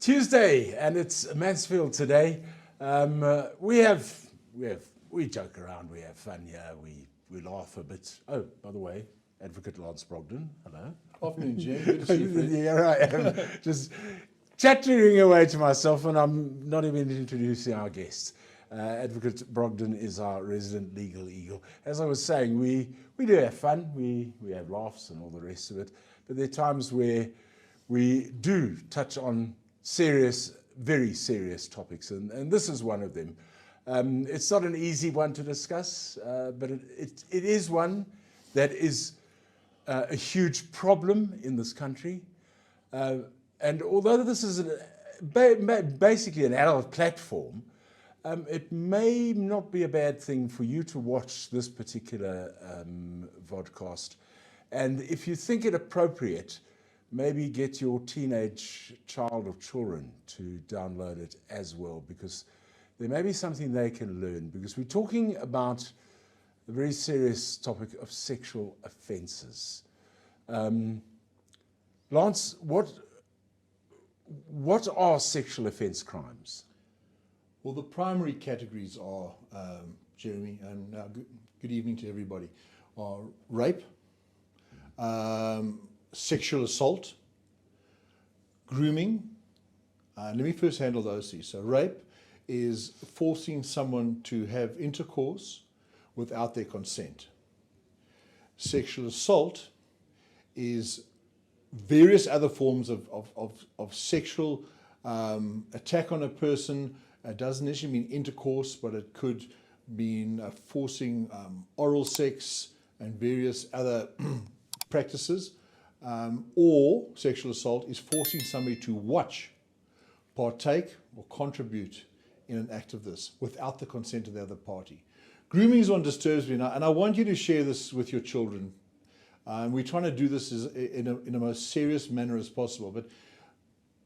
Tuesday, and it's Mansfield today. We joke around, we have fun here, we laugh a bit. Oh, by the way, Advocate Lance Brogden, hello. Afternoon, Jim. Good to see you, friend. Yeah, I am just chattering away to myself, and I'm not even introducing our guest. Advocate Brogden is our resident legal eagle. As I was saying, we do have fun, we have laughs and all the rest of it, but there are times where we do touch on serious, very serious topics, and this is one of them. It's not an easy one to discuss, but it is one that is a huge problem in this country. And although this is basically an adult platform, it may not be a bad thing for you to watch this particular vodcast. And if you think it appropriate, maybe get your teenage child or children to download it as well, because there may be something they can learn, because we're talking about the very serious topic of sexual offences. Lance, what are sexual offence crimes? Well, the primary categories are, Jeremy, and good evening to everybody, are rape, sexual assault, grooming. Let me first handle those three. So rape is forcing someone to have intercourse without their consent. Sexual assault is various other forms of sexual attack on a person. It doesn't necessarily mean intercourse, but it could mean forcing oral sex and various other practices. Or sexual assault is forcing somebody to watch, partake, or contribute in an act of this without the consent of the other party. Grooming is what disturbs me now, and I want you to share this with your children. We're trying to do this in a most serious manner as possible, but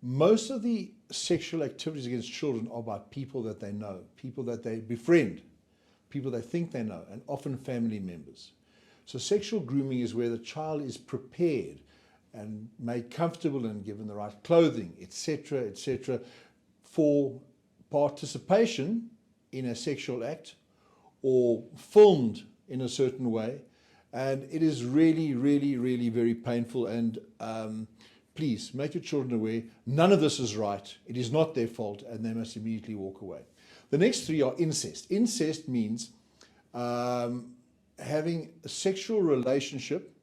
most of the sexual activities against children are by people that they know, people that they befriend, people they think they know, and often family members. So sexual grooming is where the child is prepared and made comfortable and given the right clothing, etc., for participation in a sexual act or filmed in a certain way. And it is really, really, really very painful. And please make your children aware, none of this is right. It is not their fault, and they must immediately walk away. The next three are incest. Incest means having a sexual relationship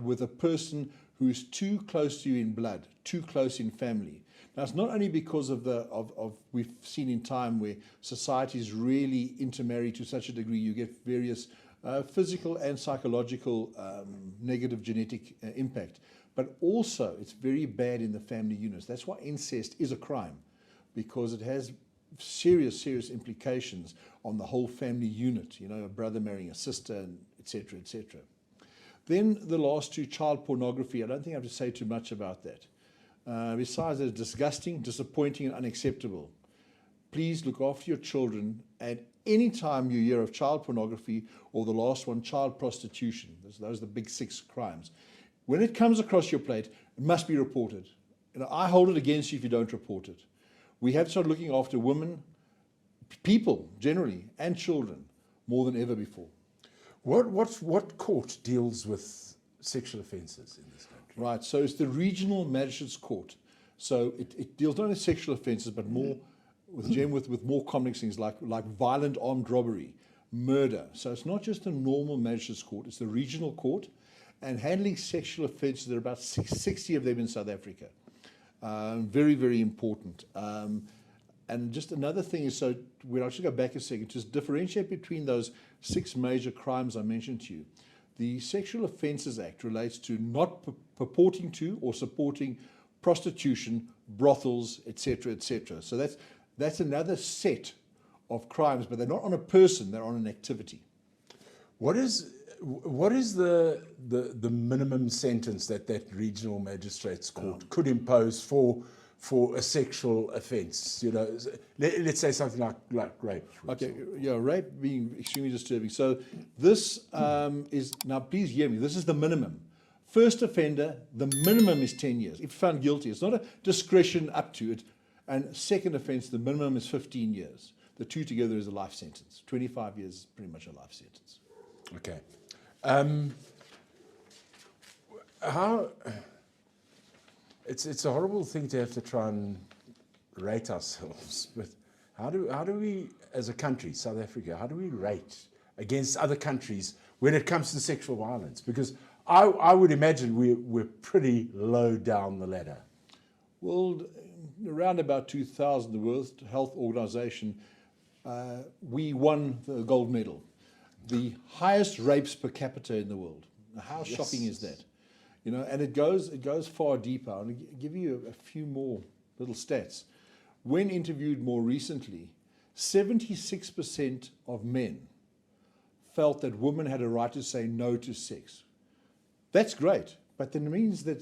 with a person who is too close to you in blood, too close in family. Now, it's not only because of we've seen in time where societies really intermarry to such a degree, you get various physical and psychological negative genetic impact, but also it's very bad in the family units. That's why incest is a crime, because it has serious implications on the whole family unit, you know, a brother marrying a sister, and etc. Then the last two, child pornography. I don't think I have to say too much about that. Besides that, it's disgusting, disappointing, and unacceptable. Please look after your children, and any time you hear of child pornography, or the last one, child prostitution, those are the big 6 crimes. When it comes across your plate, it must be reported. And I hold it against you if you don't report it. We have to start looking after women, people generally, and children more than ever before. What court deals with sexual offences in this country? Right, so it's the Regional Magistrates Court. So it deals not only sexual offences, but more with more complex things like violent armed robbery, murder. So it's not just a normal magistrates court, it's the regional court, and handling sexual offences. There are about 60 of them in South Africa. Very, very important. And just another thing is, so we'll actually go back a second, just differentiate between those 6 major crimes I mentioned to you. The Sexual Offences Act relates to not purporting to or supporting prostitution, brothels, etc. So that's another set of crimes, but they're not on a person, they're on an activity. What is the minimum sentence that regional magistrates court could impose for a sexual offence? You know, let's say something like rape. Okay, yeah, rape being extremely disturbing. So this is, now please hear me, this is the minimum. First offender, the minimum is 10 years. If found guilty, it's not a discretion up to it. And second offence, the minimum is 15 years. The two together is a life sentence. 25 years is pretty much a life sentence. Okay. It's a horrible thing to have to try and rate ourselves, but how do we, as a country, South Africa, how do we rate against other countries when it comes to sexual violence? Because I would imagine we're pretty low down the ladder. Well, around about 2000, the World Health Organization, we won the gold medal. The highest rapes per capita in the world. How shocking is that? You know, and it goes far deeper. I'm going to give you a few more little stats. When interviewed more recently, 76% of men felt that women had a right to say no to sex. That's great, but then it means that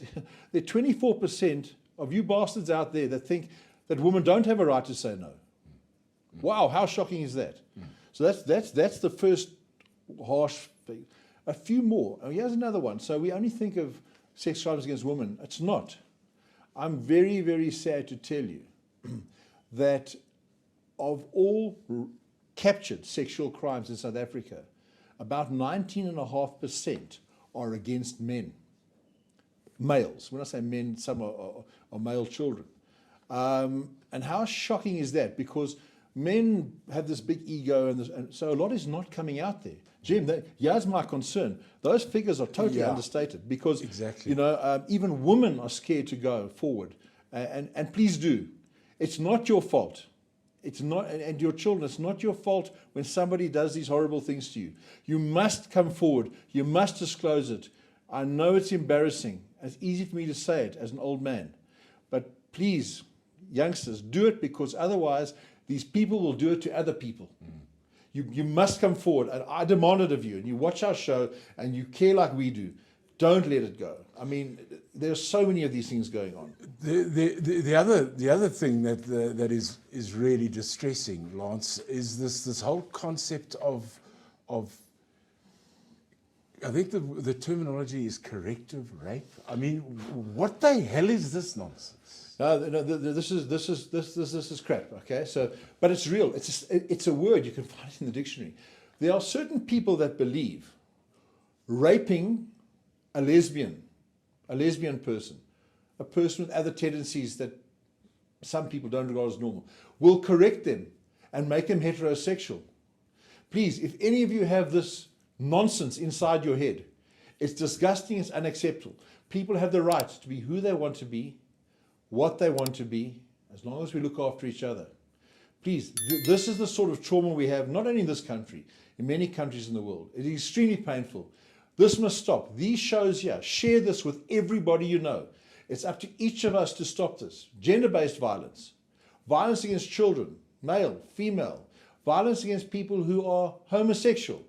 there are 24% of you bastards out there that think that women don't have a right to say no. Wow, how shocking is that? So that's the first harsh thing. A few more. Oh, here's another one. So we only think of sex crimes against women. It's not. I'm very, very sad to tell you that of all captured sexual crimes in South Africa, about 19.5% are against men. Males. When I say men, some are male children. And how shocking is that? Because men have this big ego, and so a lot is not coming out there. Jim, here's my concern. Those figures are totally understated because, you know, even women are scared to go forward. And please do. It's not your fault. It's not, and your children, it's not your fault when somebody does these horrible things to you. You must come forward. You must disclose it. I know it's embarrassing. It's easy for me to say it as an old man. But please, youngsters, do it, because otherwise these people will do it to other people. You must come forward, and I demand it of you, and you watch our show and you care like we do. Don't let it go. I mean, there are so many of these things going on. The other thing that is really distressing, Lance, is this whole concept of I think the terminology is corrective rape. I mean, what the hell is this nonsense? No, this is crap. Okay, so but it's real. It's a word you can find in the dictionary. There are certain people that believe raping a lesbian person, a person with other tendencies that some people don't regard as normal, will correct them and make them heterosexual. Please, if any of you have this nonsense inside your head, it's disgusting, it's unacceptable. People have the right to be who they want to be, what they want to be, as long as we look after each other. Please, this is the sort of trauma we have, not only in this country, in many countries in the world. It is extremely painful. This must stop. These shows here, share this with everybody you know. It's up to each of us to stop this. Gender-based violence, violence against children, male, female, violence against people who are homosexual.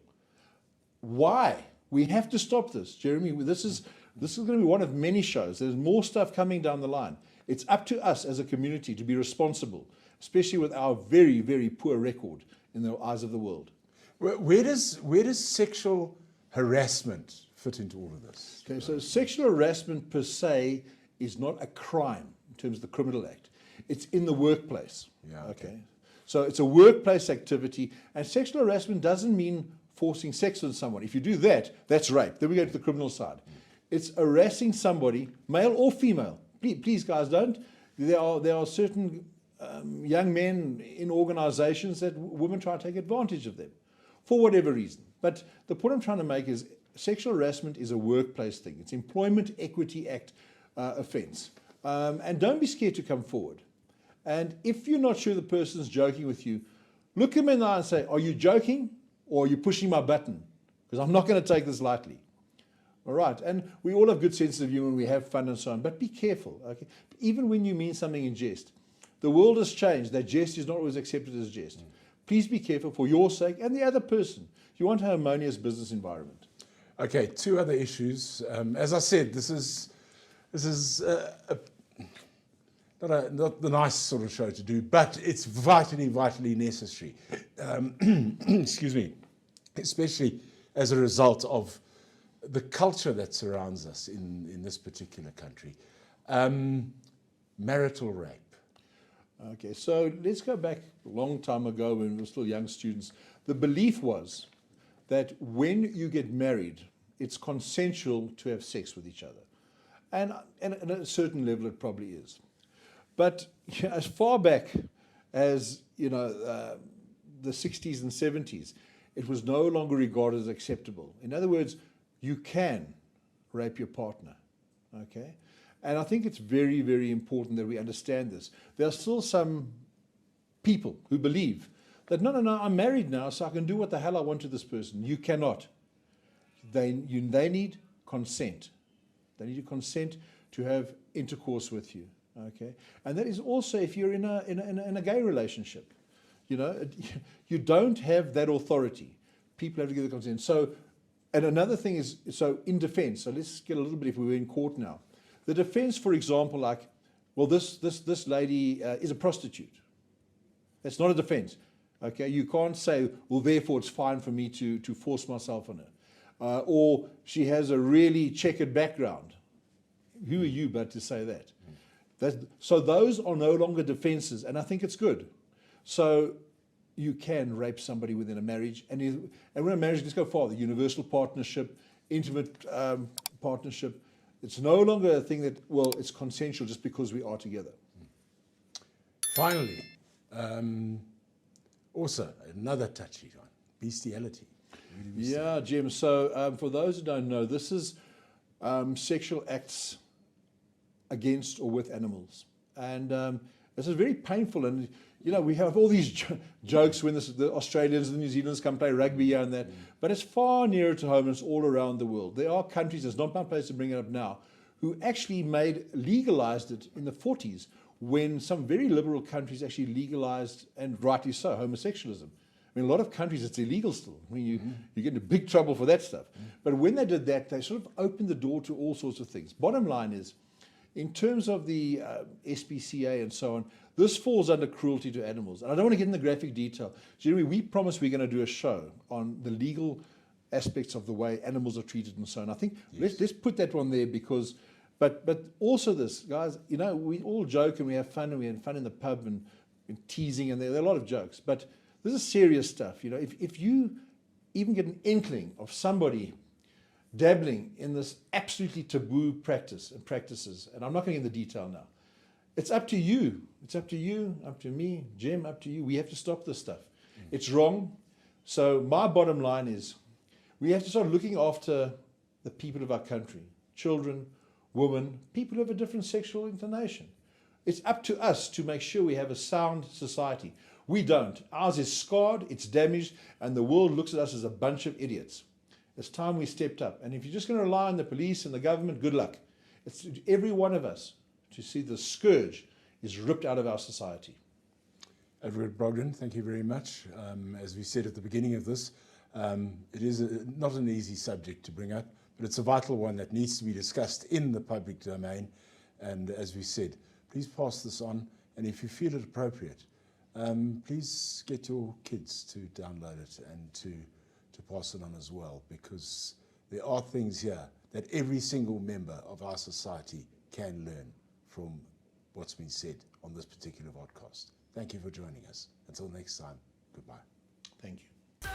Why? We have to stop this, Jeremy. This is going to be one of many shows. There's more stuff coming down the line. It's up to us as a community to be responsible, especially with our very, very poor record in the eyes of the world. Where does sexual harassment fit into all of this? Okay, so sexual harassment per se is not a crime in terms of the Criminal Act. It's in the workplace. Yeah. Okay. So it's a workplace activity, and sexual harassment doesn't mean forcing sex on someone. If you do that, that's rape. Then we go to the criminal side. It's harassing somebody, male or female. Please, guys, don't. There are certain young men in organizations that women try to take advantage of them for whatever reason. But the point I'm trying to make is sexual harassment is a workplace thing. It's Employment Equity Act offence. And don't be scared to come forward. And if you're not sure the person's joking with you, look them in the eye and say, are you joking or are you pushing my button? Because I'm not going to take this lightly. All right, and we all have good sense of humor when we have fun and so on, but be careful, okay? Even when you mean something in jest. The world has changed. That jest is not always accepted as jest. Please be careful for your sake and the other person. You want a harmonious business environment. Okay, two other issues. As I said, this is not the nice sort of show to do, but it's vitally, vitally necessary. Excuse me, especially as a result of the culture that surrounds us in this particular country. Marital rape. Okay, so let's go back a long time ago when we were still young students. The belief was that when you get married, it's consensual to have sex with each other. And at a certain level it probably is. But as far back as, the 60s and 70s, it was no longer regarded as acceptable. In other words, you can rape your partner, okay? And I think it's very, very important that we understand this. There are still some people who believe that, no, I'm married now, so I can do what the hell I want to this person. You cannot. They need consent. They need to consent to have intercourse with you, okay? And that is also if you're in a gay relationship. You don't have that authority. People have to give the consent. So, and another thing is, so in defense, so let's get a little bit, if we were in court now, the defense, for example, like, well, this lady is a prostitute. That's not a defense, okay? You can't say, well, therefore it's fine for me to force myself on her. Or she has a really checkered background. Who are you but to say that? So those are no longer defenses, and I think it's good. So you can rape somebody within a marriage, and when a marriage, let's go farther, universal partnership, intimate partnership, it's no longer a thing that, well, it's consensual just because we are together. Finally, also another touchy one, bestiality. Yeah, Jim, so for those who don't know, this is sexual acts against or with animals. And this is very painful, and we have all these jokes when the Australians and the New Zealanders come play rugby here and that, but it's far nearer to home, and it's all around the world. There are countries, it's not my place to bring it up now, who actually legalized it in the 40s, when some very liberal countries actually legalized, and rightly so, homosexualism. I mean, a lot of countries, it's illegal still. I mean, you get into big trouble for that stuff. But when they did that, they sort of opened the door to all sorts of things. Bottom line is, in terms of the SPCA and so on, this falls under cruelty to animals. And I don't want to get into graphic detail. Jeremy, we promised we're going to do a show on the legal aspects of the way animals are treated and so on. I think let's put that one there because, but also this, guys, we all joke and we have fun, and we have fun in the pub and teasing, and there are a lot of jokes. But this is serious stuff. If you even get an inkling of somebody dabbling in this absolutely taboo practices, and I'm not going into detail now, it's up to you. It's up to you, up to me, Jim, up to you. We have to stop this stuff. It's wrong. So my bottom line is we have to start looking after the people of our country, children, women, people who have a different sexual inclination. It's up to us to make sure we have a sound society. We don't. Ours is scarred, it's damaged, and the world looks at us as a bunch of idiots. It's time we stepped up. And if you're just going to rely on the police and the government, good luck. It's every one of us to see the scourge is ripped out of our society. Edward Brogden, thank you very much. As we said at the beginning of this, it is not an easy subject to bring up, but it's a vital one that needs to be discussed in the public domain. And as we said, please pass this on, and if you feel it appropriate, please get your kids to download it and to pass it on as well, because there are things here that every single member of our society can learn from what's been said on this particular podcast. Thank you for joining us. Until next time, goodbye. Thank you.